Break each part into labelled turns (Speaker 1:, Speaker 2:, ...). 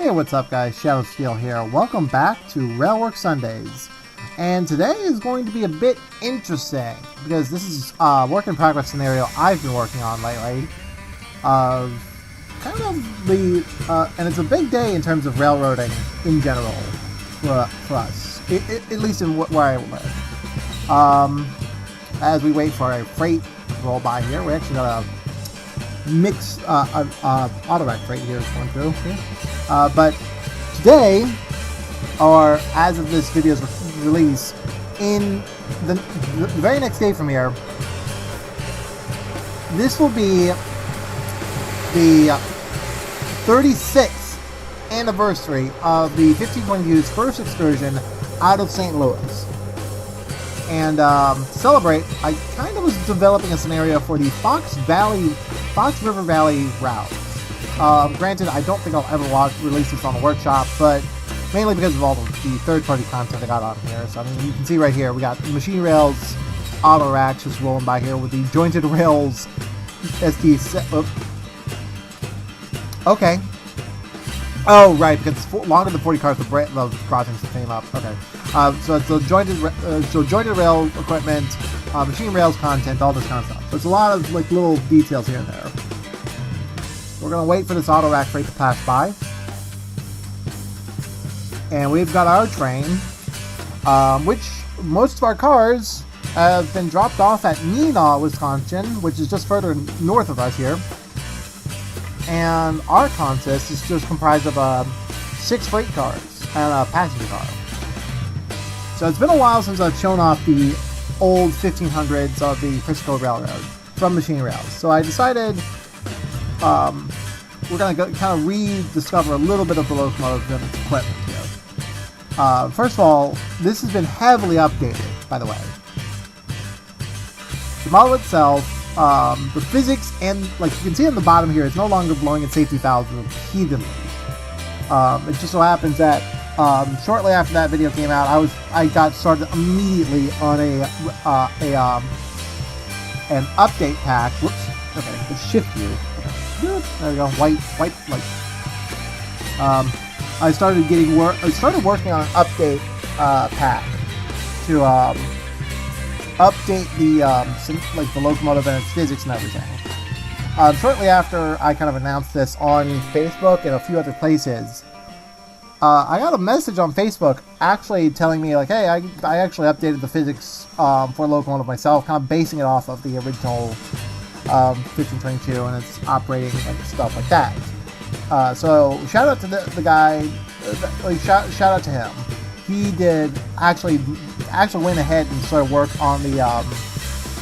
Speaker 1: Hey, what's up guys, Shadow Steel here. Welcome back to Railworks Sundays. And today is going to be a bit interesting, because this is a work in progress scenario I've been working on lately. And it's a big day in terms of railroading in general for us, at least in where I live. As we wait for a freight to roll by here, we actually got a mix auto-rack freight here going through. But today, or as of this video's release, in the very next day from here, this will be the 36th anniversary of the 1522's first excursion out of St. Louis. And to celebrate, I kind of was developing a scenario for the Fox River Valley route. Granted, I don't think I'll ever release this on the workshop, but mainly because of all the third-party content I got on here. So, I mean, you can see right here, we got machine rails, auto racks just rolling by here with the jointed rails, SD set. Okay. Oh, right, because it's longer than 40 cars, the crossings came up. Okay. So it's a jointed rail equipment, machine rails content, all this kind of stuff. So it's a lot of like little details here and there. We're gonna wait for this auto rack freight to pass by, and we've got our train, which most of our cars have been dropped off at Neenah, Wisconsin, which is just further north of us here. And our consist is just comprised of 6 freight cars and a passenger car. So it's been a while since I've shown off the old 1500s of the Frisco Railroad from machine rails. So I decided we're going to kind of rediscover a little bit of the locomotive and its equipment here. First of all, this has been heavily updated, by the way. The model itself, the physics, and like you can see on the bottom here, it's no longer blowing its safety valves repeatedly. It just so happens that shortly after that video came out, I got started immediately on an update pack. Whoops. Okay, let's shift view. Okay. There we go. White light. I started working on an update pack to update the locomotive and its physics and everything. Shortly after I kind of announced this on Facebook and a few other places, I got a message on Facebook actually telling me like, hey, I actually updated the physics for locomotive myself, kind of basing it off of the original 1522 and its operating and stuff like that. So shout out to the guy, shout out to him. He did actually went ahead and started work on the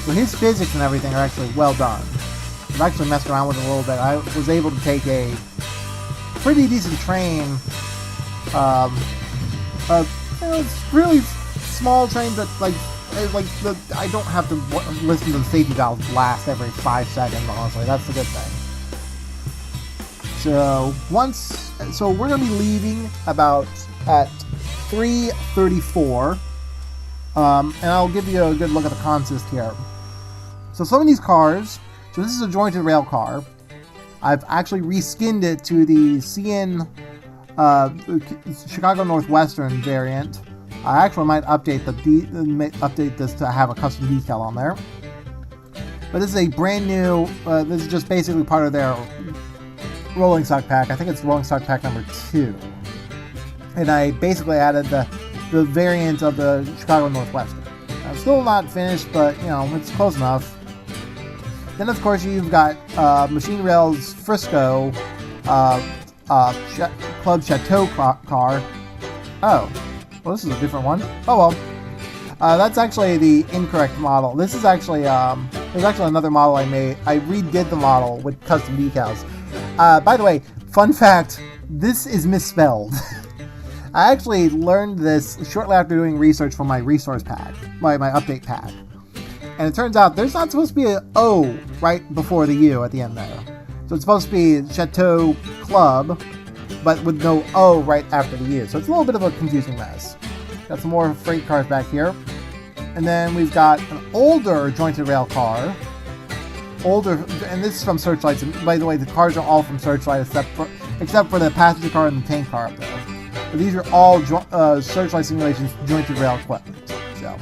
Speaker 1: so his physics and everything are actually well done. I've actually messed around with it a little bit. I was able to take a pretty decent train, it's really small train, but I don't have to listen to the safety valve blast every 5 seconds. Honestly, that's the good thing. So we're gonna be leaving about at 3:34, and I'll give you a good look at the consist here. So some of these cars, so this is a jointed rail car. I've actually reskinned it to the CN Chicago Northwestern variant. I actually might update this to have a custom decal on there. But this is a brand new. This is just basically part of their rolling stock pack. I think it's rolling stock pack number 2. And I basically added the variant of the Chicago Northwestern. Still not finished, but you know it's close enough. Then of course you've got Machine Rail's Frisco Club Chateau car. Oh, well, this is a different one. Oh well, that's actually the incorrect model. This is actually there's actually another model I made. I redid the model with custom decals. By the way, fun fact: this is misspelled. I actually learned this shortly after doing research for my resource pack, my update pack. And it turns out there's not supposed to be an O right before the U at the end there. So it's supposed to be Chateau Club, but with no O right after the U. So it's a little bit of a confusing mess. Got some more freight cars back here. And then we've got an older jointed rail car. And this is from Searchlights. And by the way, the cars are all from Searchlight except for the passenger car and the tank car up there. But these are all searchlight simulations jointed rail equipment. So,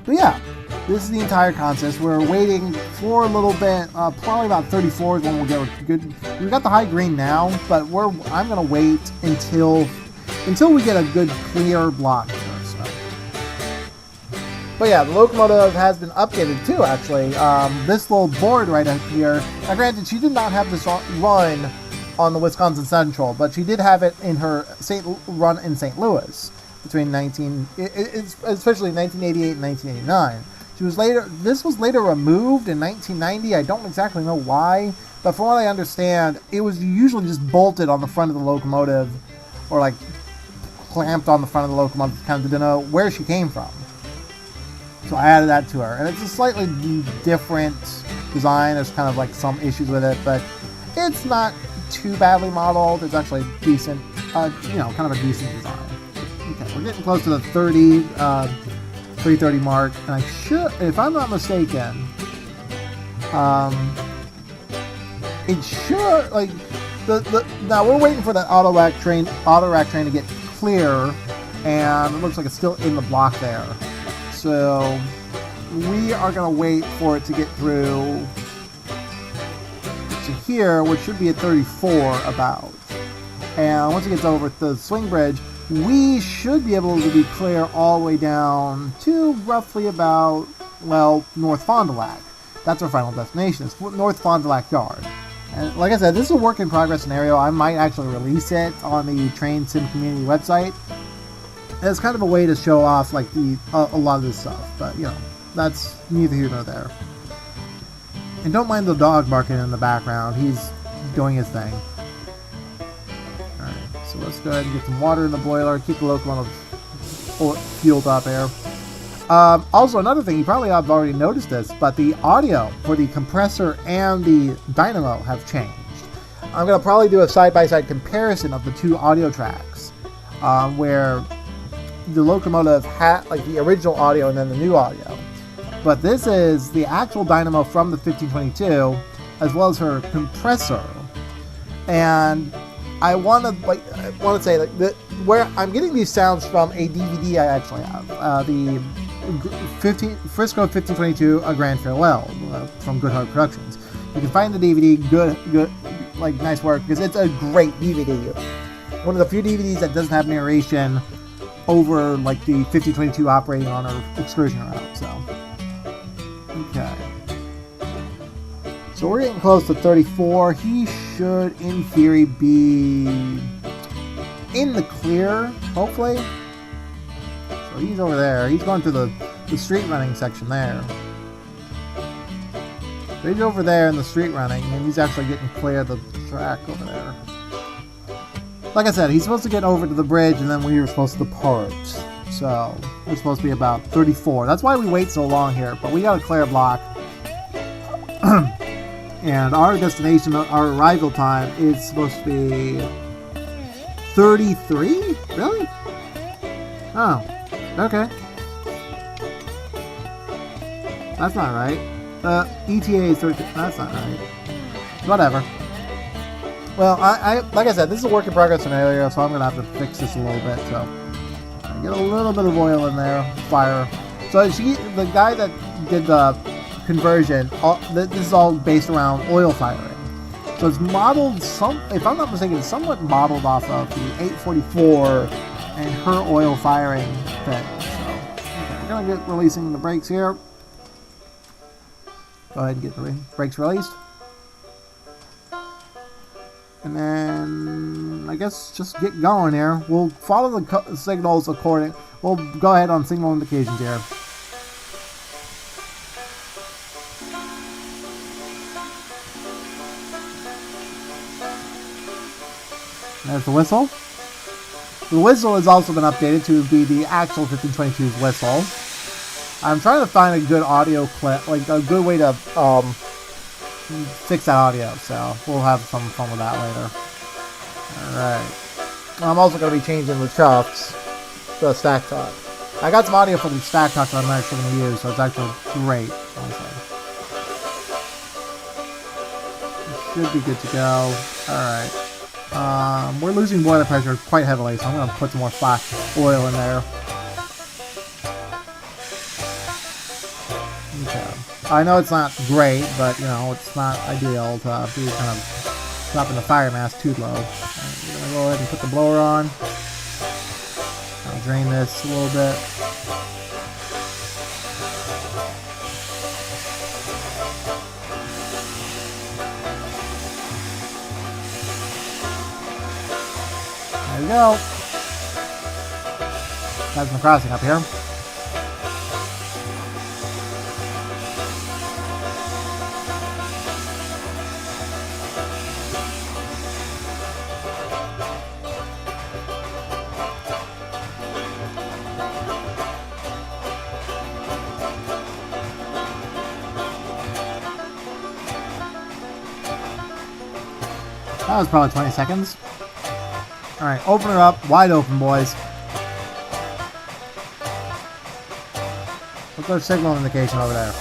Speaker 1: but yeah, this is the entire contest. We're waiting for a little bit, probably about 34 is when we'll get a good. We've got the high green now, but I'm gonna wait until we get a good clear block here. So. But yeah, the locomotive has been updated too. Actually, this little board right up here. Now, granted, she did not have this run on the Wisconsin Central, but she did have it in her run in St. Louis between especially 1988 and 1989. This was later removed in 1990. I don't exactly know why, but from what I understand, it was usually just bolted on the front of the locomotive, or like clamped on the front of the locomotive, kind of to know where she came from. So I added that to her, and it's a slightly different design. There's kind of like some issues with it, but it's not too badly modeled. It's actually decent, kind of a decent design. Okay, we're getting close to the 330 mark, and if I'm not mistaken, it should, like, now we're waiting for that auto rack train to get clear, and it looks like it's still in the block there. So we are gonna wait for it to get through to here, which should be at 34 about. And once it gets over the swing bridge, we should be able to be clear all the way down to roughly about, well, North Fon Du Lac. That's our final destination. It's North Fon Du Lac Yard. And like I said, this is a work in progress scenario. I might actually release it on the Train Sim community website. And it's kind of a way to show off like a lot of this stuff. But, that's neither here nor there. And don't mind the dog barking in the background. He's doing his thing. So let's go ahead and get some water in the boiler, keep the locomotive fueled up here. Also, another thing, you probably have already noticed this, but the audio for the compressor and the dynamo have changed. I'm going to probably do a side-by-side comparison of the two audio tracks, where the locomotive had like the original audio and then the new audio. But this is the actual dynamo from the 1522, as well as her compressor. And I want to say where I'm getting these sounds from a DVD I actually have, the Frisco 1522 A Grand Farewell from Good Heart Productions. You can find the DVD, good, like nice work, because it's a great DVD. One of the few DVDs that doesn't have narration over like the 1522 operating on her excursion route. So okay. So we're getting close to 34. He should, in theory, be in the clear, hopefully. So he's over there. He's going through the street running section there. So he's over there in the street running, and he's actually getting clear of the track over there. Like I said, he's supposed to get over to the bridge, and then we were supposed to depart. So we're supposed to be about 34. That's why we wait so long here, but we got a clear block. And our destination, our arrival time is supposed to be 33? Really? Oh, okay. That's not right. ETA is 13. That's not right. Whatever. Well, I like I said, this is a work in progress scenario, so I'm gonna have to fix this a little bit. So I get a little bit of oil in there, fire. So the guy that did the conversion, this is all based around oil firing. So it's modeled, if I'm not mistaken, it's somewhat modeled off of the 844 and her oil firing thing. So okay, we're gonna get releasing the brakes here. Go ahead and get the brakes released. And then I guess just get going here. We'll follow the signals according. We'll go ahead on signal indications here. There's the whistle. The whistle has also been updated to be the actual 1522's whistle. I'm trying to find a good audio clip, like a good way to fix that audio, so we'll have some fun with that later. Alright. I'm also going to be changing the chuffs to a stack tuck. I got some audio from the stack tuck that I'm actually going to use, so it's actually great. It should be good to go. Alright. We're losing boiler pressure quite heavily, so I'm going to put some more oil in there. Okay. I know it's not great, but, you know, it's not ideal to be kind of dropping the fire mass too low. We're going to go ahead and put the blower on. I'll drain this a little bit. There we go. That's my crossing up here. That was probably 20 seconds. Alright, open her up. Wide open, boys. What's our signal indication over there?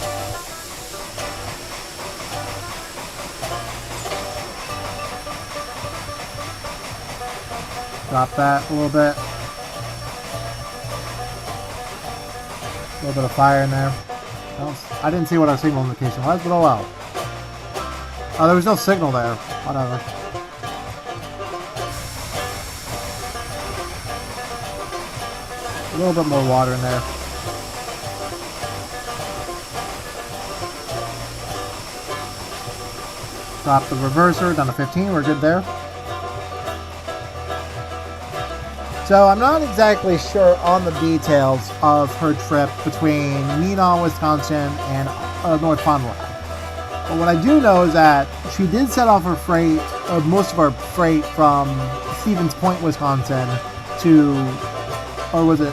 Speaker 1: Drop that a little bit. A little bit of fire in there. I didn't see what our signal indication was, but oh well. Oh, there was no signal there. Whatever. A little bit more water in there. Drop the reverser down to 15. We're good there. So I'm not exactly sure on the details of her trip between Neenah, Wisconsin and North Fon Du Lac. But what I do know is that she did set off her freight, or most of her freight, from Stevens Point, Wisconsin to, or was it?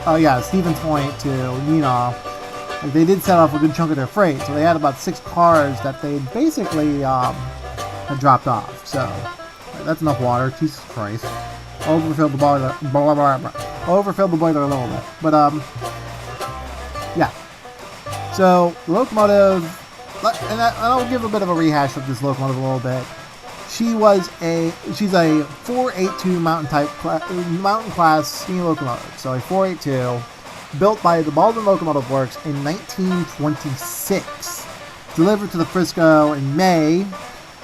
Speaker 1: Oh yeah, Stevens Point to Neenah. Like, they did set off a good chunk of their freight, so they had about 6 cars that they basically had dropped off. So that's enough water. Jesus Christ! Overfilled the boiler. Overfilled the boiler a little bit, but yeah. So the locomotive, and I'll give a bit of a rehash of this locomotive a little bit. She's a 482 mountain class steam locomotive. So a 482 built by the Baldwin Locomotive Works in 1926, delivered to the Frisco in May,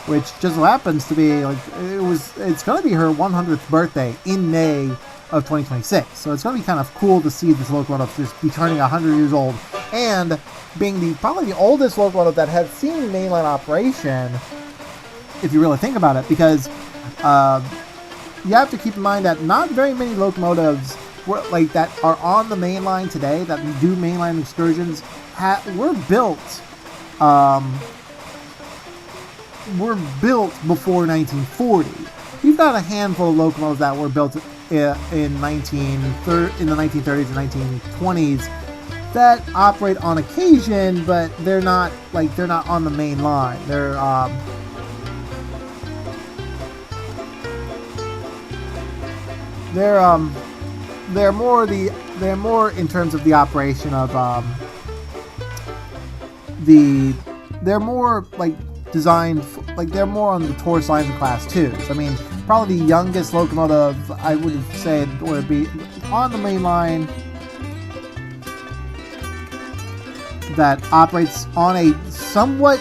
Speaker 1: which just so happens to be like it's going to be her 100th birthday in May of 2026. So it's going to be kind of cool to see this locomotive just be turning 100 years old and being probably the oldest locomotive that has seen mainline operation, if you really think about it, because you have to keep in mind that not very many locomotives that are on the main line today that do mainline excursions were built before 1940. You've got a handful of locomotives that were built in the 1930s and 1920s that operate on occasion, but they're not on the main line. They're more in terms of the operation of they're more like designed, like they're more on the Taurus lines of class 2s. I mean, probably the youngest locomotive I would have said would be on the main line that operates on a somewhat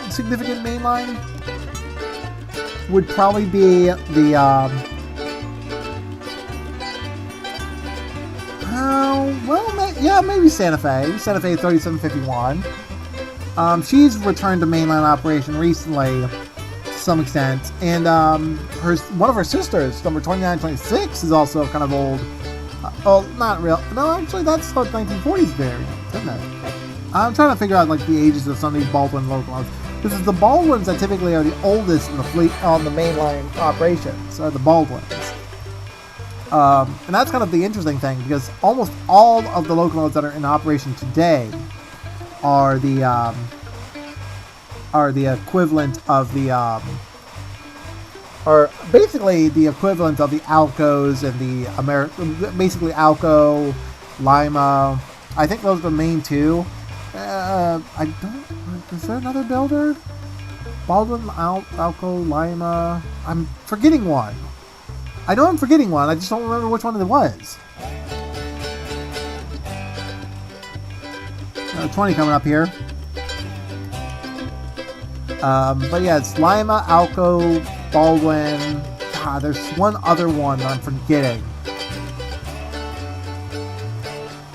Speaker 1: significant main line would probably be the maybe Santa Fe 3751. She's returned to mainline operation recently to some extent, and one of her sisters, number 2926, is also kind of old. Not real. No, actually, that's what 1940s variant, isn't it? I'm trying to figure out like the ages of some of these Baldwin locomotives, because the Baldwins that typically are the oldest in the fleet on the mainline operations are the Baldwins. And that's kind of the interesting thing, because almost all of the locomotives that are in operation today are the equivalent of the are basically the equivalent of the Alcos and the basically Alco, Lima. I think those are the main two. Is there another builder? Baldwin, Alco, Lima. I'm forgetting one. I know I'm forgetting one. I just don't remember which one it was. 20 coming up here. But yeah, it's Lima, Alco, Baldwin. God, there's one other one that I'm forgetting.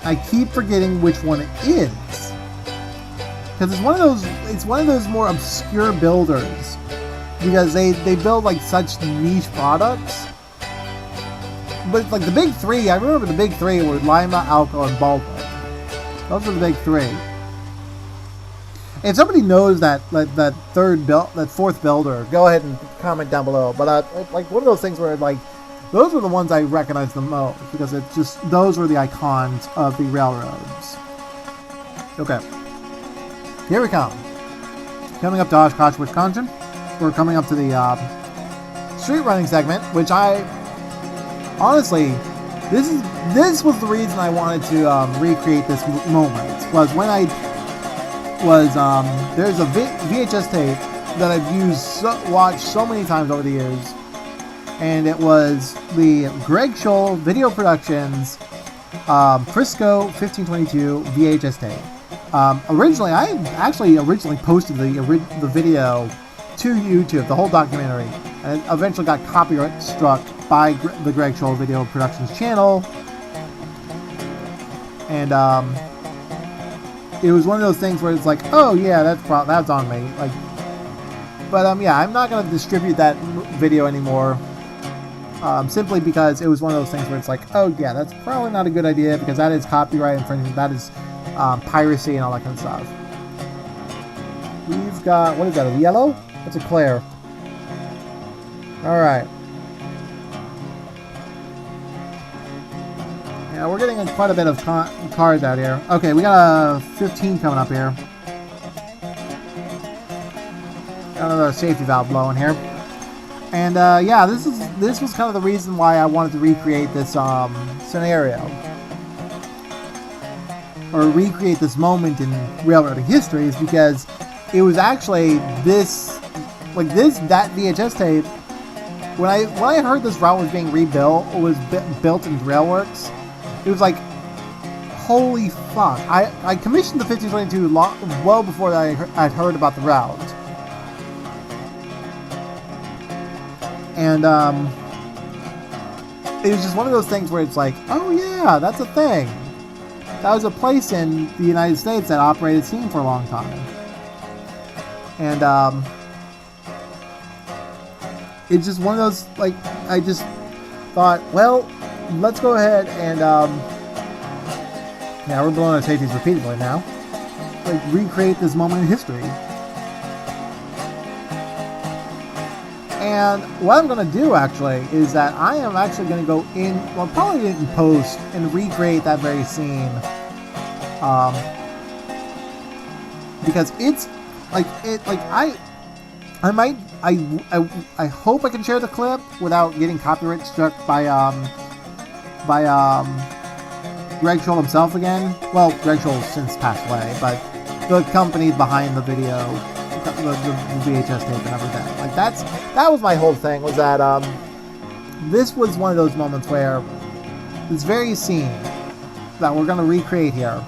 Speaker 1: I keep forgetting which one it is. Because it's one of those more obscure builders. Because they build like such niche products. But like the big three, I remember the big three were Lima, Alco, and Baldwin. Those are the big three. If somebody knows that fourth builder, go ahead and comment down below. But like one of those things where like those were the ones I recognize the most because it's just those were the icons of the railroads. Okay, here we come. Coming up to Oshkosh, Wisconsin. We're coming up to the street running segment, which I honestly. This was the reason I wanted to recreate this moment. Was when I was there's a VHS tape that I've watched so many times over the years, and it was the Greg Scholl Video Productions Frisco 1522 VHS tape. Originally, I actually posted the video to YouTube, the whole documentary, and it eventually got copyright struck by the Greg Scholl Video Productions channel, and it was one of those things where it's like, oh yeah, that's on me, like, but yeah, I'm not gonna distribute that video anymore, simply because it was one of those things where it's like, oh yeah, that's probably not a good idea because that is copyright infringement, that is piracy and all that kind of stuff. We've got, what is that, a yellow? That's a Claire. Alright. Yeah, we're getting quite a bit of cars out here. Okay, we got a 15 coming up here. Got another safety valve blowing here. And yeah, this was kind of the reason why I wanted to recreate this scenario. Or recreate this moment in railroading history is because it was actually that VHS tape. When I heard this route was being rebuilt, or was built in Railworks, it was like, holy fuck! I commissioned the 1522 well before I'd heard about the route, and it was just one of those things where it's like, oh yeah, that's a thing. That was a place in the United States that operated steam for a long time, and it's just one of those, like, I just thought, well, let's go ahead and, yeah, we're blowing our safeties repeatedly now. Like, recreate this moment in history. And what I'm going to do, actually, is that I am actually going to go in, well, probably in post, and recreate that very scene. Because it's, I hope I can share the clip without getting copyright struck by Greg Scholl himself again. Well, Greg Scholl's since passed away, but the company behind the video, the VHS tape and everything. Like that was my whole thing, was that this was one of those moments where this very scene that we're gonna recreate here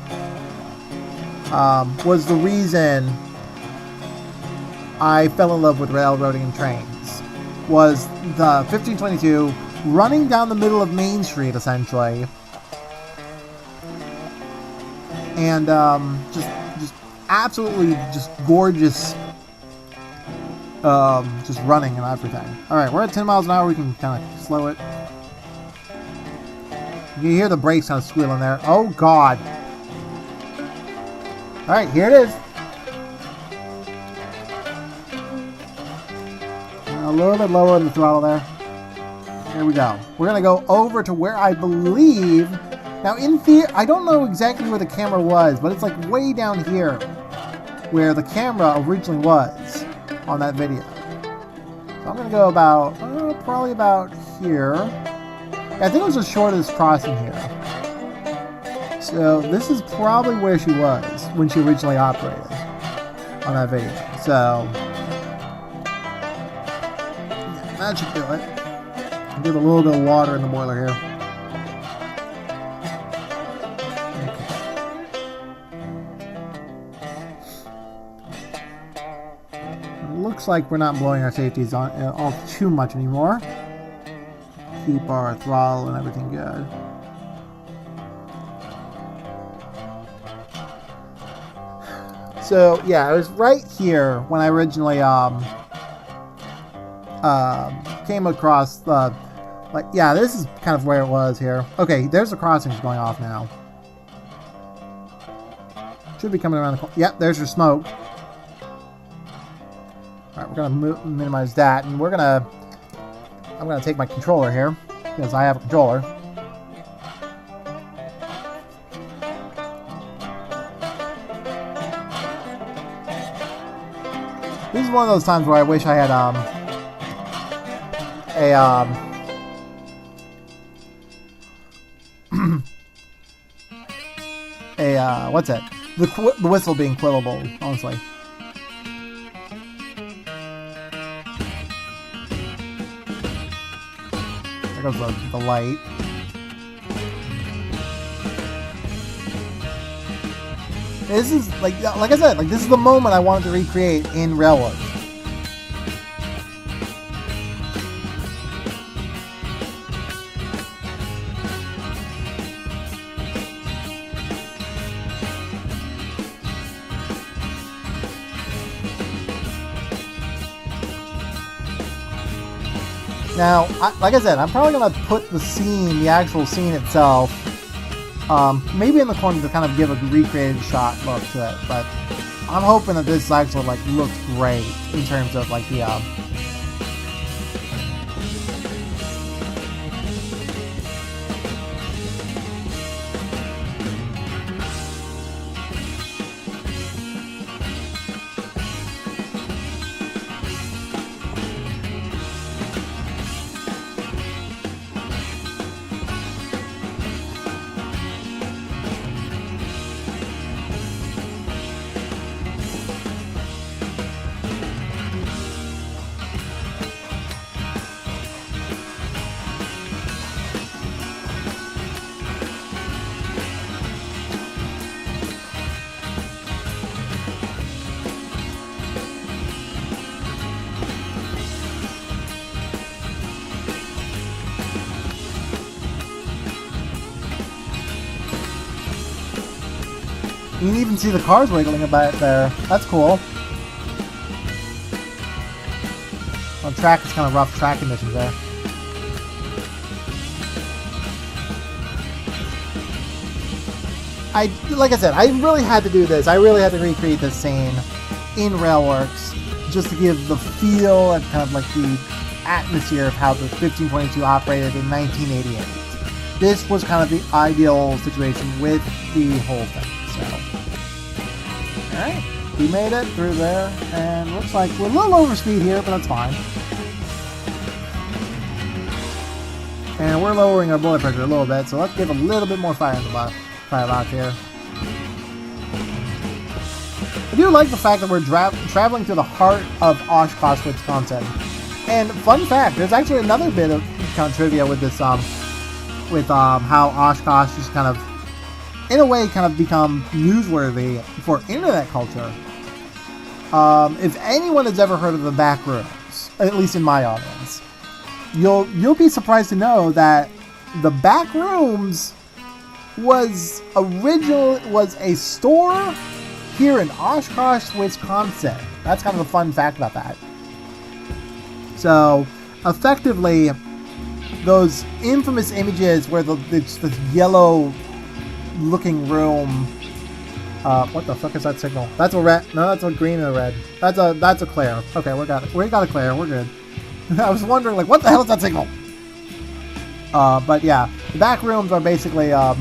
Speaker 1: was the reason I fell in love with railroading and trains. Was the 1522 running down the middle of Main Street, essentially, and just absolutely just gorgeous, just running and everything. All right, we're at 10 miles an hour. We can kind of slow it. You hear the brakes kind of squealing there. Oh God! All right, here it is. A little bit lower in the throttle there. Here we go. We're going to go over to where I believe... Now, in theory, I don't know exactly where the camera was, but it's like way down here where the camera originally was on that video. So I'm going to go about... probably about here. I think it was the shortest crossing here. So this is probably where she was when she originally operated on that video. So... That should do it. Give a little bit of water in the boiler here. Looks like we're not blowing our safeties on all too much anymore. Keep our throttle and everything good. So yeah, it was right here when I originally came across the yeah, this is kind of where it was here. Okay, there's the crossings going off now. Should be coming around the corner. Yep, there's your smoke. Alright, we're gonna minimize that, and I'm gonna take my controller here because I have a controller. This is one of those times where I wish I had what's it? The whistle being quillable, honestly. There goes the light. This is like I said, this is the moment I wanted to recreate in Railworks. Now, like I said, I'm probably going to put the actual scene itself, maybe in the corner to kind of give a recreated shot look to it, but I'm hoping that this actually, looks great in terms of, the, you can even see the cars wiggling about there. That's cool. Well, track is kind of rough track conditions there. Like I said, I really had to do this. I really had to recreate this scene in Railworks just to give the feel and kind of the atmosphere of how the 1522 operated in 1988. This was kind of the ideal situation with the whole thing. Alright, we made it through there, and looks like we're a little over speed here, but that's fine. And we're lowering our blood pressure a little bit, so let's give a little bit more fire in the firebox here. I do like the fact that we're traveling through the heart of Oshkosh, Wisconsin. And fun fact, there's actually another bit of kind of trivia with this, how Oshkosh is kind of, in a way, kind of become newsworthy for internet culture. If anyone has ever heard of the back rooms, at least in my audience, you'll be surprised to know that the back rooms was a store here in Oshkosh, Wisconsin. That's kind of a fun fact about that. So, effectively, those infamous images where it's this yellow looking room. What the fuck is that signal? That's a red. No, that's a green and a red. That's a clear. Okay, we got it. We got a clear. We're good. I was wondering, what the hell is that signal? But yeah, the back rooms are basically a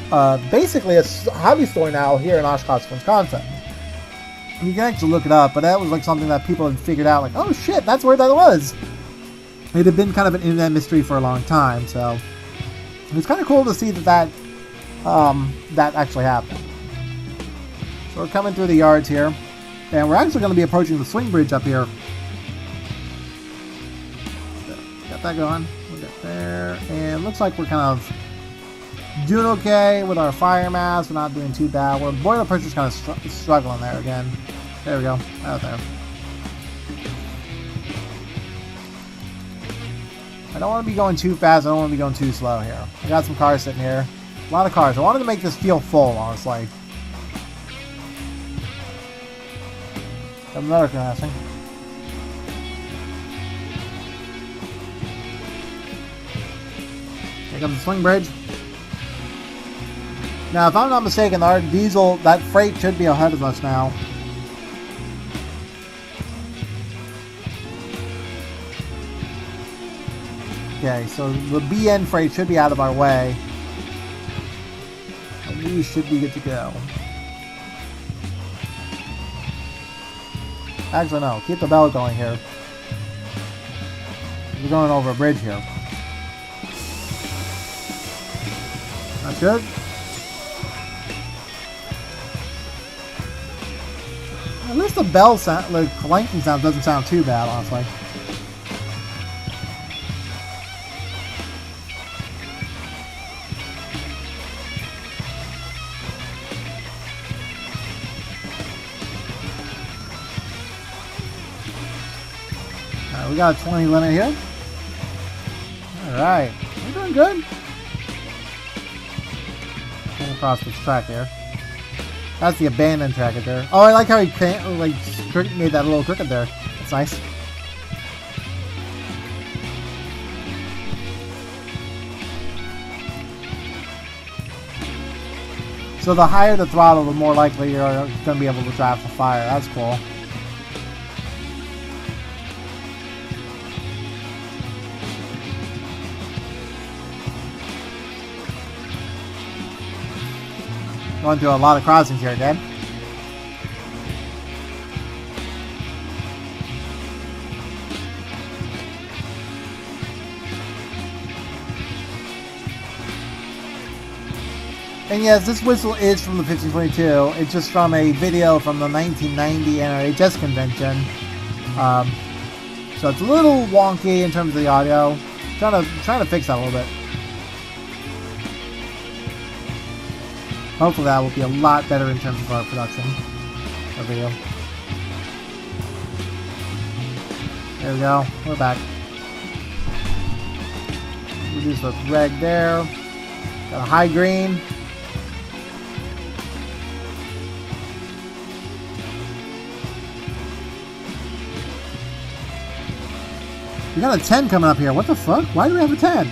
Speaker 1: hobby store now here in Oshkosh, Wisconsin. You can actually look it up, but that was something that people had figured out. Oh shit, that's where that was. It had been kind of an internet mystery for a long time, so it's kind of cool to see that actually happened. So we're coming through the yards here, and we're actually going to be approaching the swing bridge up here. got that going. We'll get there. And looks like we're kind of doing okay with our fire mass. We're not doing too bad. We're boiler pressure's kind of struggling there again. There we go. Out there. I don't want to be going too fast. I don't want to be going too slow here. I got some cars sitting here. A lot of cars. I wanted to make this feel full, honestly. Got another crossing. Here comes the swing bridge. Now, if I'm not mistaken, our diesel, that freight should be ahead of us now. Okay, so the BN freight should be out of our way. And we should be good to go. Actually, no. Keep the bell going here. We're going over a bridge here. That's good. At least the bell sound, the clanking sound doesn't sound too bad, honestly. We got a 20 limit here. Alright. We're doing good. Going across this track here. That's the abandoned track right there. Oh, I like how he made that little cricket there. That's nice. So the higher the throttle, the more likely you're going to be able to drive the fire. That's cool. Going through a lot of crossings here again. And yes, this whistle is from the 1522. It's just from a video from the 1990 NRHS convention. So it's a little wonky in terms of the audio. Trying to fix that a little bit. Hopefully that will be a lot better in terms of our production of video. There we go. We're back. Reduce the red there. Got a high green. We got a 10 coming up here. What the fuck? Why do we have a 10?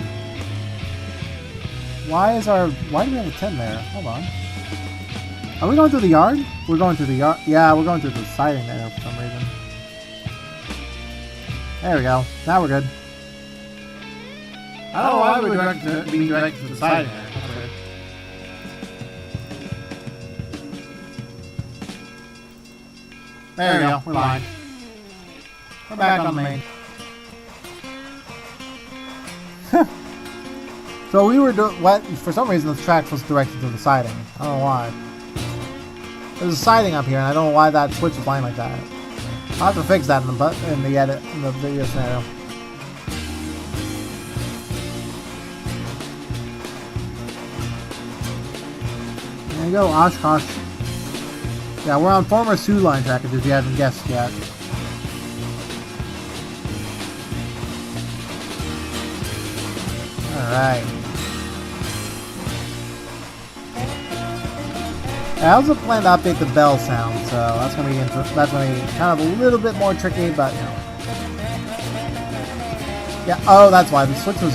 Speaker 1: Why do we have a 10 there? Hold on. Are we going through the yard? We're going through the yard. Yeah, we're going through the siding there for some reason. There we go. Now we're good. I don't know why we're being directed to the siding there. That's weird. There we go. We're fine. We're back on the main. So we were doing what? For some reason, the track was directed to the siding. I don't know why. There's a siding up here, and I don't know why that switch is blind like that. I'll have to fix that in the edit in the video scenario. There you go, Oshkosh. Yeah, we're on former Sioux Line track, if you haven't guessed yet. All right. I also plan to update the bell sound, so that's gonna be kind of a little bit more tricky, but you know. Yeah. Oh, that's why the switch was.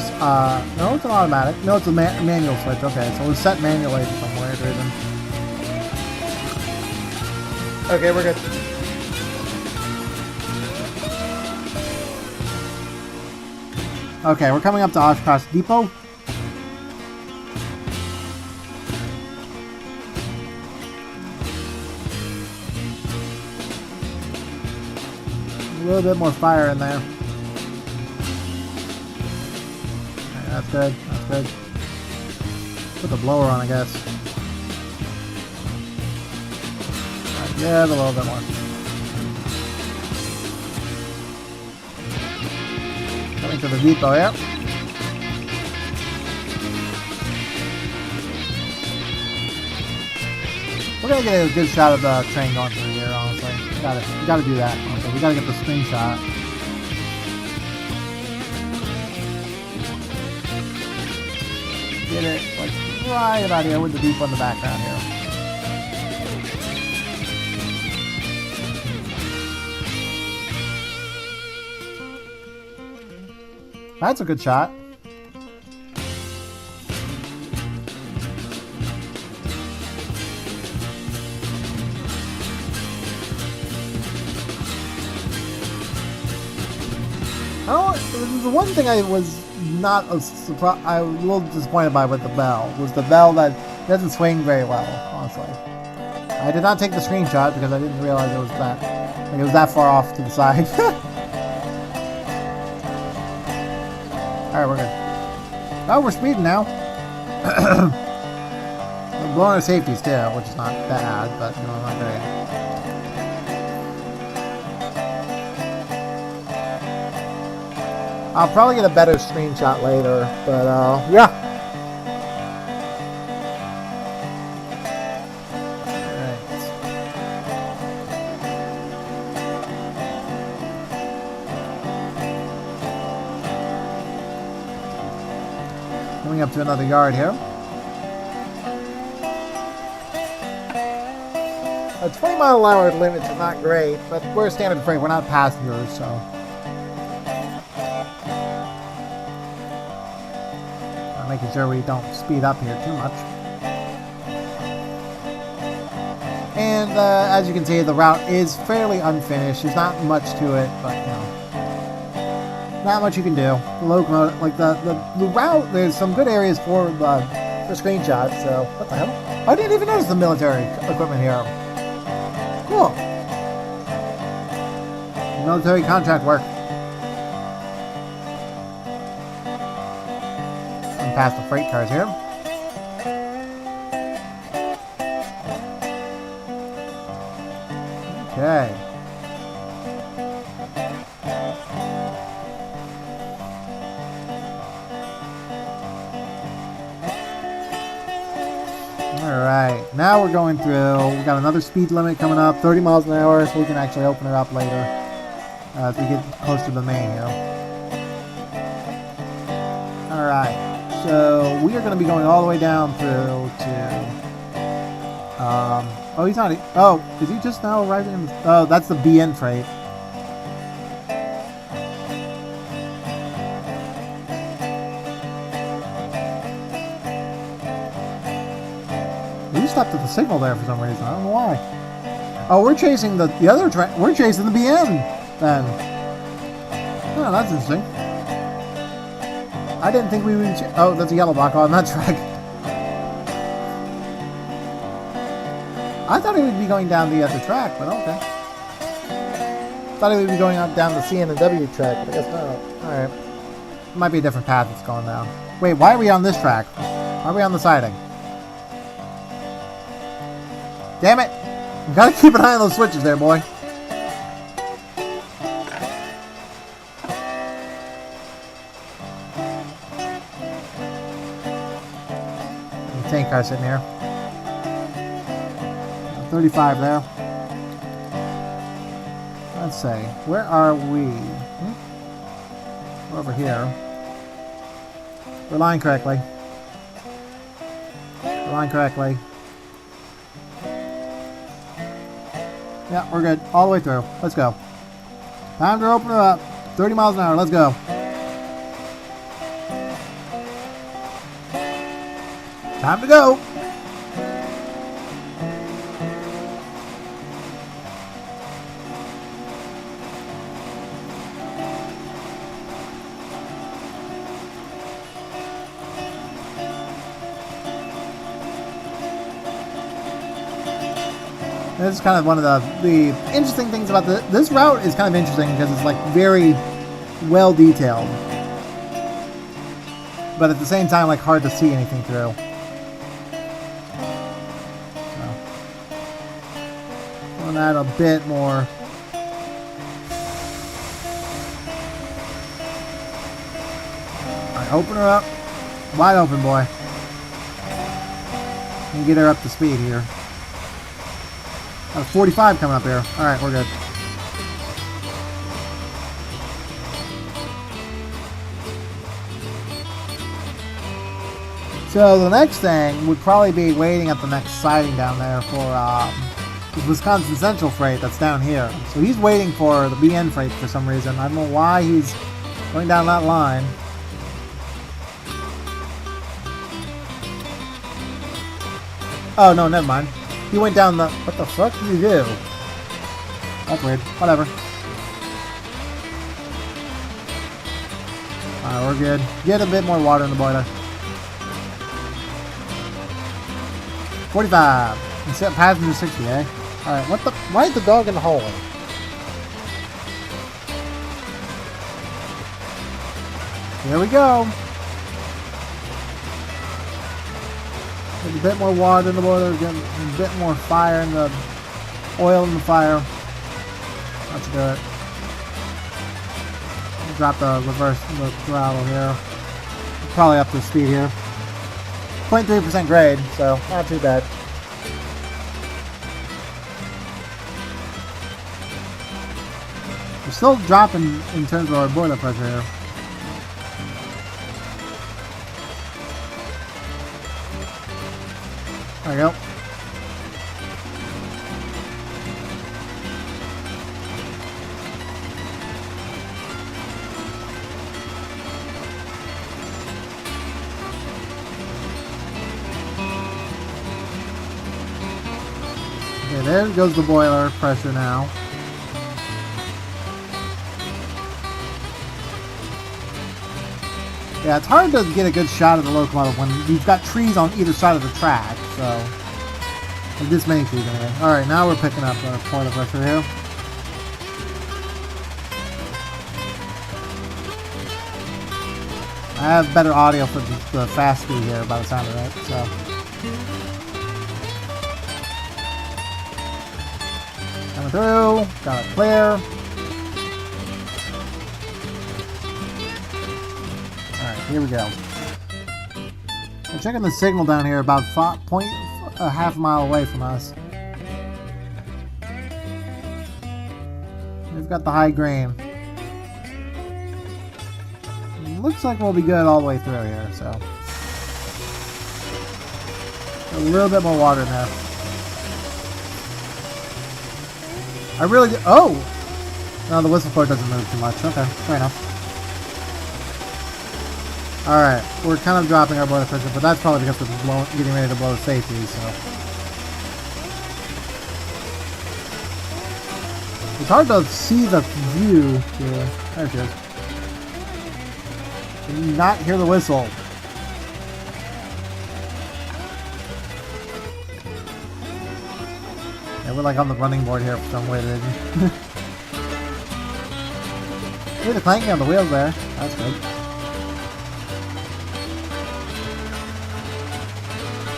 Speaker 1: No, it's an automatic. No, it's a manual switch. Okay, so it was set manually for some weird reason. Okay, we're good. Okay, we're coming up to Oshkosh Depot. A little bit more fire in there. Okay, that's good. That's good. Put the blower on, I guess. Right, yeah, a little bit more. into the depot here. We're gonna get a good shot of the train going through here, honestly. We gotta do that, honestly. We gotta get the screenshot. Get it, like, right about here with the depot in the background here. That's a good shot. The one thing I was not a surprise, I was a little disappointed by with the bell was the bell that doesn't swing very well, honestly. I did not take the screenshot because I didn't realize it was that far off to the side. Alright, we're good. Oh, we're speeding now. We're blowing our safeties too, which is not bad, but not great. I'll probably get a better screenshot later, but yeah. Alright. Coming up to another yard here. A 20-mile-an-hour limits are not great, but we're standard freight. We're not passengers, so. Making sure we don't speed up here too much. And as you can see, the route is fairly unfinished. There's not much to it, but not much you can do. The locomotive, like the route, there's some good areas for screenshots. So what the hell? I didn't even notice the military equipment here. Cool. Military contract work. Past the freight cars here. Okay. Alright, now we're going through. We got another speed limit coming up, 30 miles an hour, so we can actually open it up later as we get close to the main here. Alright. So we are going to be going all the way down through to. Oh, he's not. Oh, is he just now arriving in? Oh, that's the BN freight. He stopped at the signal there for some reason. I don't know why. Oh, we're chasing the other train. We're chasing the BN then. Oh, that's interesting. I didn't think we would. Oh, that's a yellow block on that track. I thought he would be going down the other track, but okay. Thought he would be going up down the C and the W track, but I guess not. Alright. Might be a different path it's going down. Wait, why are we on this track? Why are we on the siding? Damn it! You gotta keep an eye on those switches there, boy. Tank car sitting here. 35 there. Let's see. Where are we? We're over here. We're lined correctly. We're lined correctly. Yeah, we're good. All the way through. Let's go. Time to open it up. 30 miles an hour. Let's go. Time to go. This is kind of one of the interesting things about this route is kind of interesting because it's like very well detailed, but at the same time like hard to see anything through. So, that a bit more. Open her up. Wide open, boy. Let me get her up to speed here. 45 coming up here. Alright, we're good. So the next thing would probably be waiting at the next siding down there for the Wisconsin Central freight that's down here. So he's waiting for the BN freight for some reason. I don't know why he's going down that line. Oh, no, never mind. He went down the... What the fuck did he do? That's weird. Whatever. Alright, we're good. Get a bit more water in the boiler. 45. Instead of passenger 60, eh? Alright, what the... Why is the dog in the hole? Here we go. There's a bit more water in the boiler, getting a bit more fire in the... oil in the fire. Let's do it. Drop the reverse the throttle here. Probably up to speed here. 0.3% grade, so not too bad. We're still dropping in terms of our boiler pressure here. There we go. Okay, there goes the boiler pressure now. Yeah, it's hard to get a good shot of the locomotive when you've got trees on either side of the track, so... this many trees anyway. Alright, now we're picking up our boiler pressure here. I have better audio for the fast speed here by the sound of it, so... Coming through, got it clear. Here we go. I'm checking the signal down here about a half mile away from us. We've got the high grain. Looks like we'll be good all the way through here, so. A little bit more water in there. I really do. Oh! No, the whistle port doesn't move too much. Okay, fair enough. Alright, we're kind of dropping our boiler pressure, but that's probably because we're getting ready to blow the safety, so. It's hard to see the view here. There she is. Can you not hear the whistle? Yeah, we're like on the running board here for some reason. Hear the clanking on the wheels there. That's good.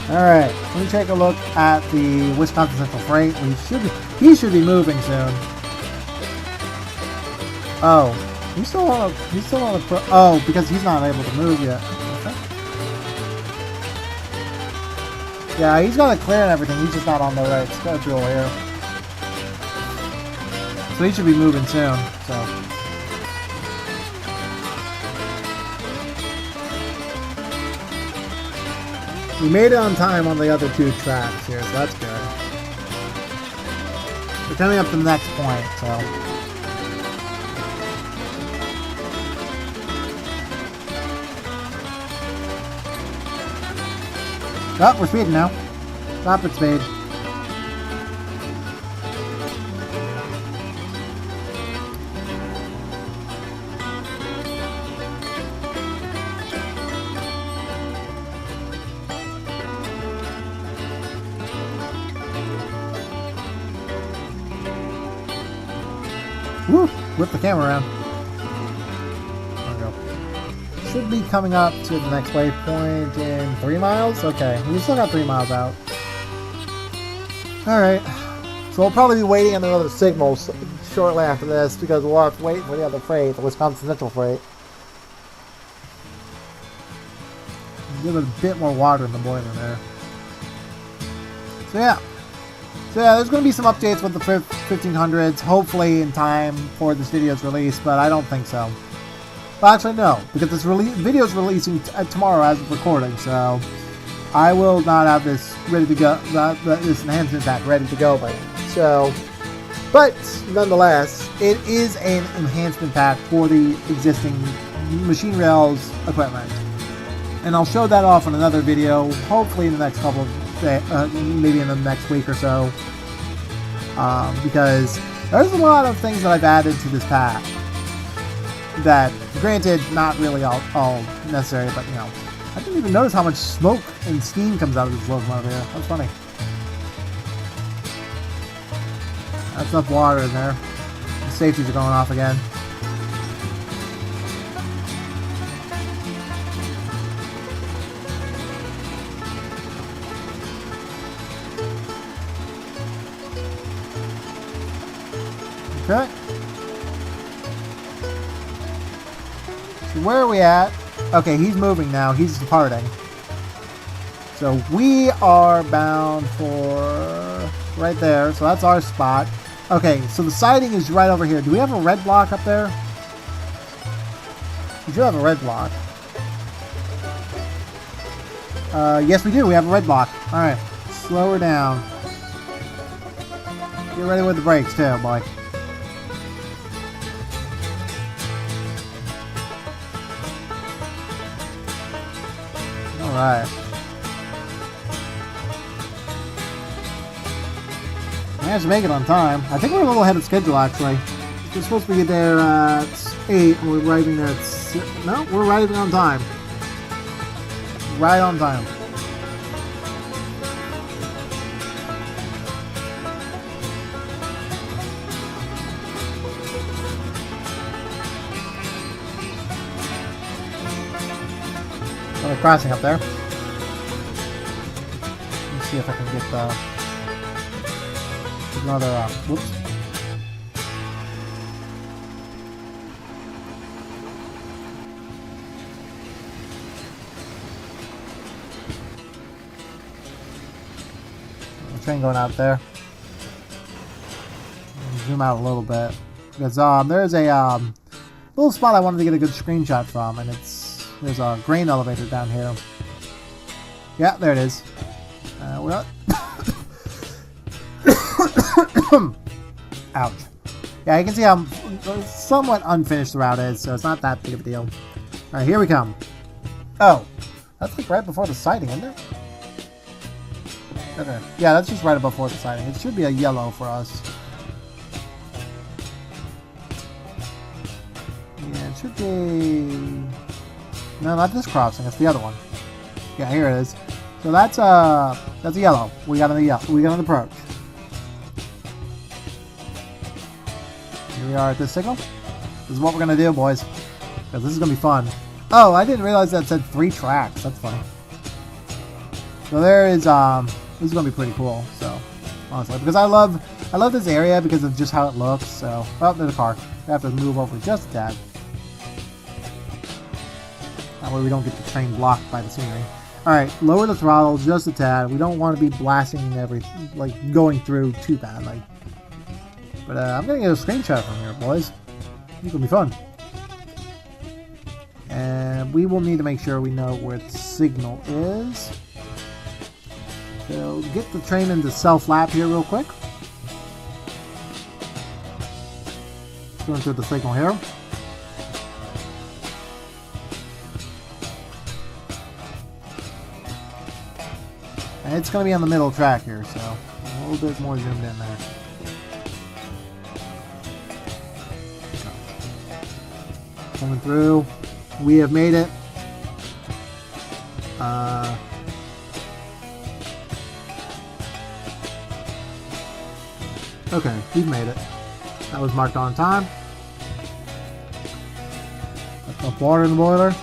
Speaker 1: Alright, let me take a look at the Wisconsin Central Freight. He should be moving soon. Oh, he's still on a oh, because he's not able to move yet. Okay. Yeah, he's got it clear and everything, he's just not on the right schedule here. So he should be moving soon, so. We made it on time on the other two tracks here, so that's good. We're coming up to the next point, so. Oh, we're speeding now. Stop at speed. Woo! Whip the camera around. There we go. Should be coming up to the next waypoint in 3 miles? Okay, we still got 3 miles out. Alright. So we'll probably be waiting on another signal shortly after this because we'll have to wait for the other freight, the Wisconsin Central Freight. Give it a bit more water in the boiler there. So yeah. So yeah, there's going to be some updates with the 1500s, hopefully in time for this video's release, but I don't think so. Well, actually, no, because this video is releasing tomorrow as of recording, so I will not have this ready to go, this enhancement pack ready to go by then. So, but nonetheless, it is an enhancement pack for the existing Machine Rails equipment, and I'll show that off in another video, hopefully in the next couple of days, maybe in the next week or so, because there's a lot of things that I've added to this pack that, granted, not really all necessary, but you know, I didn't even notice how much smoke and steam comes out of this locomotive here. That's funny. That's enough water in there. The safeties are going off again. Okay. So where are we at? Okay, he's moving now. He's departing. So we are bound for right there. So that's our spot. Okay, so the siding is right over here. Do we have a red block up there? We do have a red block. Yes, we do. We have a red block. All right, slow her down. Get ready with the brakes too, boy. Alright. Managed to make it on time. I think we're a little ahead of schedule, actually. We're supposed to be there at 8, and we're arriving there at 6. No, we're arriving on time. Right on time. Another crossing up there. Let's see if I can get another. Whoops. Train going out there. Zoom out a little bit because there's a little spot I wanted to get a good screenshot from, and there's a grain elevator down here. Yeah, there it is. We're not. Ouch. Yeah, you can see how somewhat unfinished the route is, so it's not that big of a deal. All right, here we come. Oh, that's like right before the siding, isn't it? Okay. Yeah, that's just right before the siding. It should be a yellow for us. Yeah, it should be. No, not this crossing. It's the other one. Yeah, here it is. So that's a yellow. We got an approach. Here we are at this signal. This is what we're gonna do, boys. Because this is gonna be fun. Oh, I didn't realize that said 3 tracks. That's funny. So there is this is gonna be pretty cool. So honestly, because I love this area because of just how it looks. So there's a car. We have to move over just a tad. That way we don't get the train blocked by the scenery. Alright, lower the throttle just a tad. We don't want to be blasting going through too badly. But I'm going to get a screenshot from here, boys. It's going to be fun. And we will need to make sure we know where the signal is. So get the train into self-lap here real quick. Going through the signal here. And it's going to be on the middle track here, so a little bit more zoomed in there. Coming through. We have made it. Okay, we've made it. That was marked on time. Let's put water in the boiler.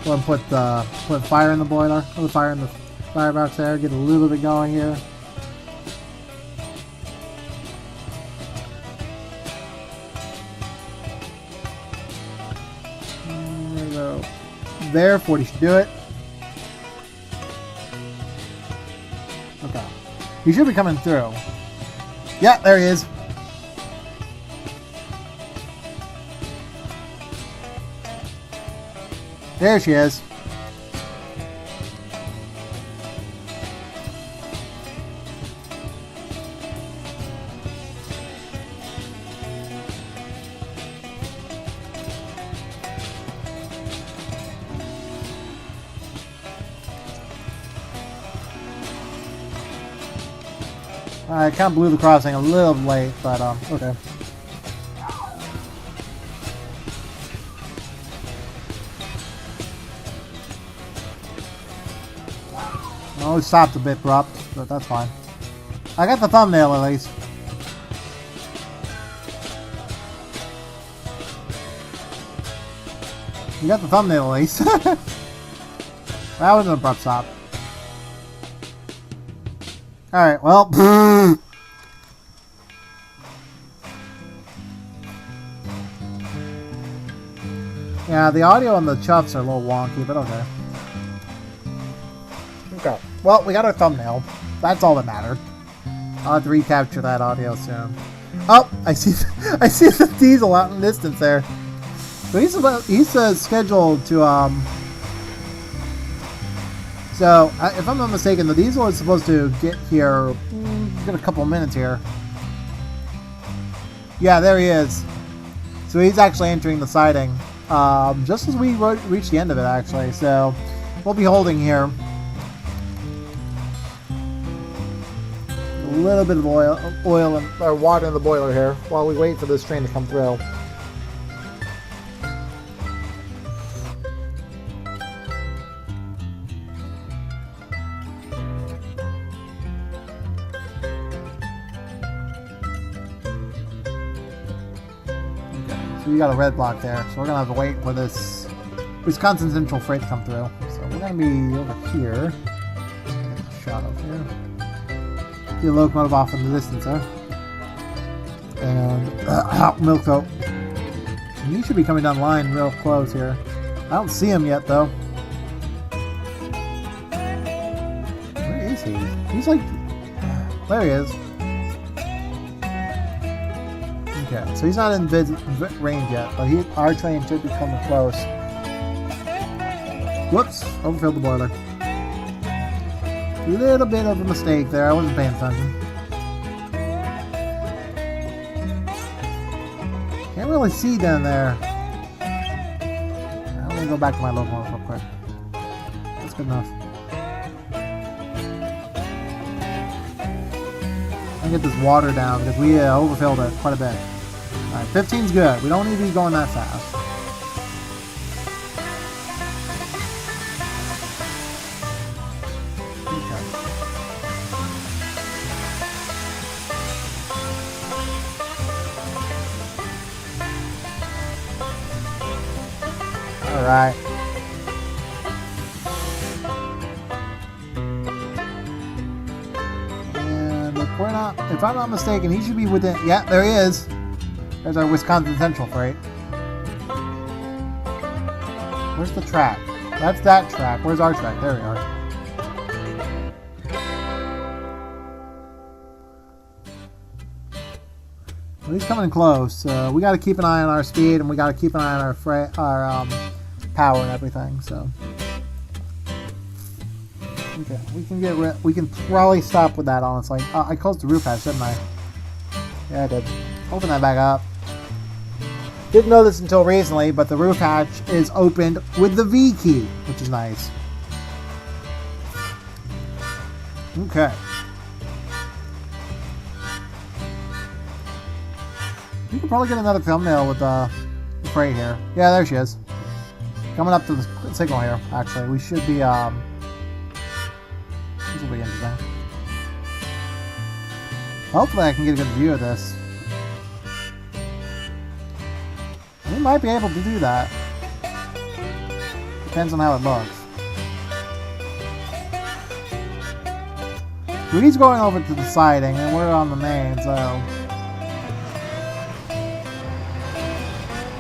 Speaker 1: Go ahead and put fire in the boiler. Put fire in the firebox there. Get a little bit going here. There we go. There, 40 should do it. Okay. He should be coming through. Yeah, there he is. There she is. I kind of blew the crossing a little late, but okay. Oh, we stopped a bit abrupt, but that's fine. I got the thumbnail at least. You got the thumbnail at least. That was an abrupt stop. Alright, well. Yeah, the audio and the chuffs are a little wonky, but okay. Okay. Well, we got our thumbnail. That's all that mattered. I'll have to recapture that audio soon. Oh, I see the diesel out in the distance there. So he's scheduled to So, if I'm not mistaken, the diesel is supposed to get here in a couple of minutes here. Yeah, there he is. So he's actually entering the siding just as we reach the end of it, actually. So we'll be holding here. A little bit of oil or water in the boiler here while we wait for this train to come through. We got a red block there, so we're gonna have to wait for this Wisconsin Central freight to come through. So we're gonna be over here. Get a shot up here. See the locomotive off in the distance there. And milk tote. He should be coming down the line real close here. I don't see him yet though. Where is he? He's like, there he is. Okay, so he's not in range yet, but our train should be coming close. Whoops, overfilled the boiler. A little bit of a mistake there, I wasn't paying attention. Can't really see down there. I'm gonna go back to my locomotive real quick. That's good enough. I'll get this water down because we overfilled it quite a bit. Alright, 15's good. We don't need to be going that fast. Okay. Alright. And if I'm not mistaken, he should be within. Yeah, there he is. There's our Wisconsin Central freight. Where's the track? That's that track. Where's our track? There we are. Well, he's coming close. So we got to keep an eye on our speed, and we got to keep an eye on our power and everything. So okay, we can probably stop with that. Honestly, I closed the roof hatch, didn't I? Yeah, I did. Open that back up. Didn't know this until recently, but the roof hatch is opened with the V key, which is nice. Okay. We could probably get another thumbnail with the freight here. Yeah, there she is. Coming up to the signal here, actually. We should be, this will be interesting. Hopefully I can get a good view of this. We might be able to do that. Depends on how it looks. So he's going over to the siding, and we're on the main, so...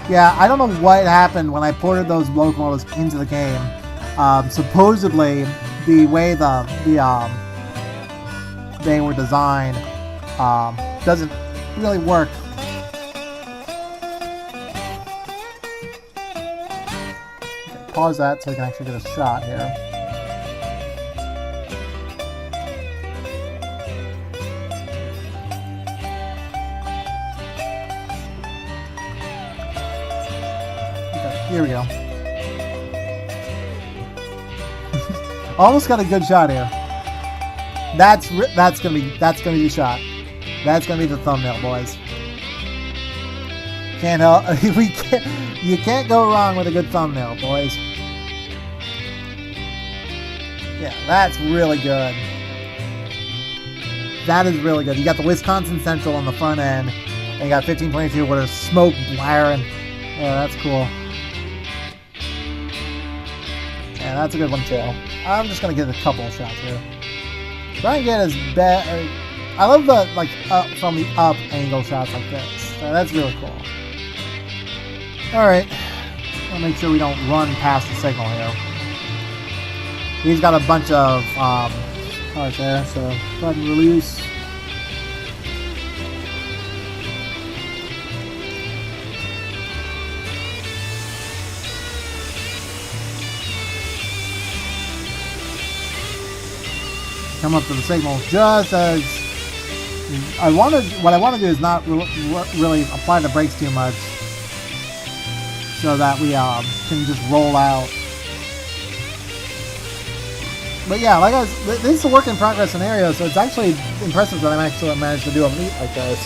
Speaker 1: Yeah, I don't know what happened when I ported those locomotives into the game. Supposedly, the way the they were designed doesn't really work. Okay, pause that so we can actually get a shot here. Okay, here we go. Almost got a good shot here. That's gonna be the shot. That's gonna be the thumbnail, boys. Can't help. You can't go wrong with a good thumbnail, boys. Yeah, that's really good. That is really good. You got the Wisconsin Central on the front end, and you got 1522 with a smoke blaring. Yeah, that's cool. Yeah, that's a good one too. I'm just gonna get a couple of shots here. Try and get as bad. I love the from the up angle shots like this. So that's really cool. All right, I'll make sure we don't run past the signal here. He's got a bunch of cars there, so go ahead and release. Come up to the signal just as what I want to do is not really apply the brakes too much, so that we can just roll out. But yeah, like this is a work in progress scenario, so it's actually impressive that I'm actually managed to do a meet like this.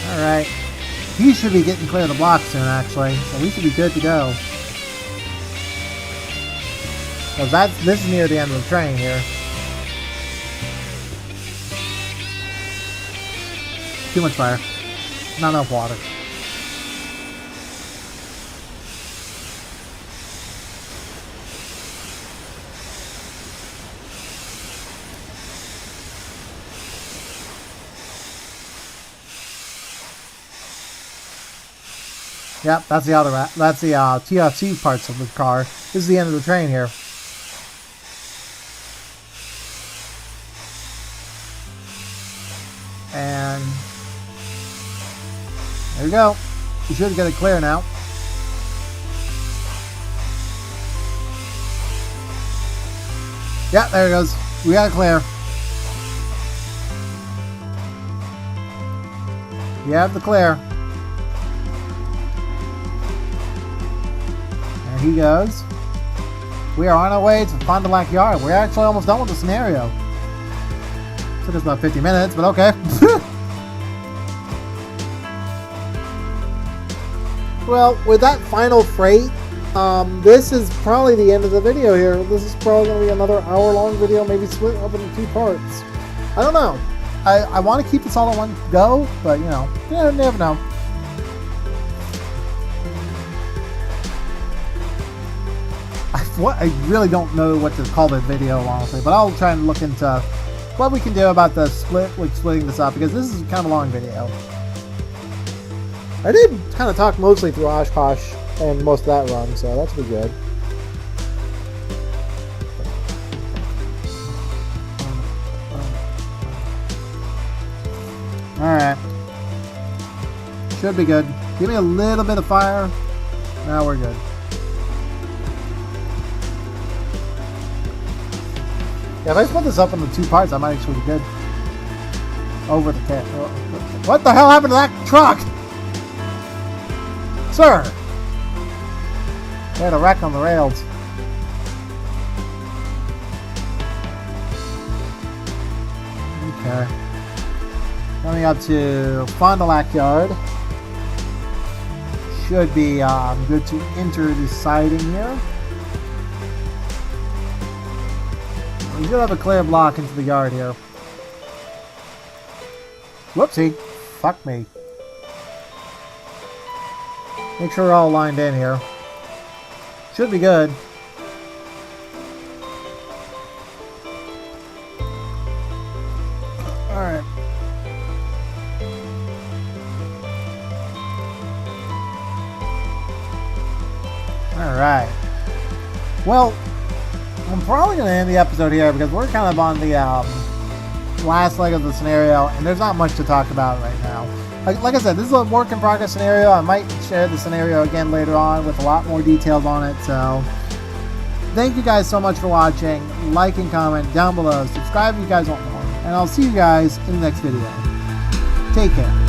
Speaker 1: All right. He should be getting clear of the block soon, actually, so we should be good to go. Because this is near the end of the train here. Too much fire. Not enough water. Yep, that's the TFC parts of the car. This is the end of the train here. And there we go. We should get it clear now. Yeah, there it goes. We got it clear. We have the clear. There he goes. We are on our way to Fon Du Lac Yard. We're actually almost done with the scenario. Took us about 50 minutes, but okay. Well, with that final freight, this is probably the end of the video here. This is probably going to be another hour-long video, maybe split up into 2 parts. I don't know. I want to keep this all in one go, but, you know, you never know. I really don't know what to call this video, honestly, but I'll try and look into what we can do about the splitting this up, because this is kind of a long video. I did kind of talk mostly through Oshkosh and most of that run, so that's pretty good. Alright. Should be good. Give me a little bit of fire. Now we're good. Yeah, if I split this up into 2 parts, I might actually be good. Over the cat. What the hell happened to that truck? Sir! We had a wreck on the rails. Okay. Coming up to Fon Du Lac Yard. Should be good to enter the siding here. We should have a clear block into the yard here. Whoopsie. Fuck me. Make sure we're all lined in here. Should be good. Alright. Alright. Well, I'm probably going to end the episode here because we're kind of on the last leg of the scenario, and there's not much to talk about right now. Like I said, this is a work in progress scenario. I might share the scenario again later on with a lot more details on it. So thank you guys so much for watching. Like and comment down below. Subscribe if you guys want more. And I'll see you guys in the next video. Take care.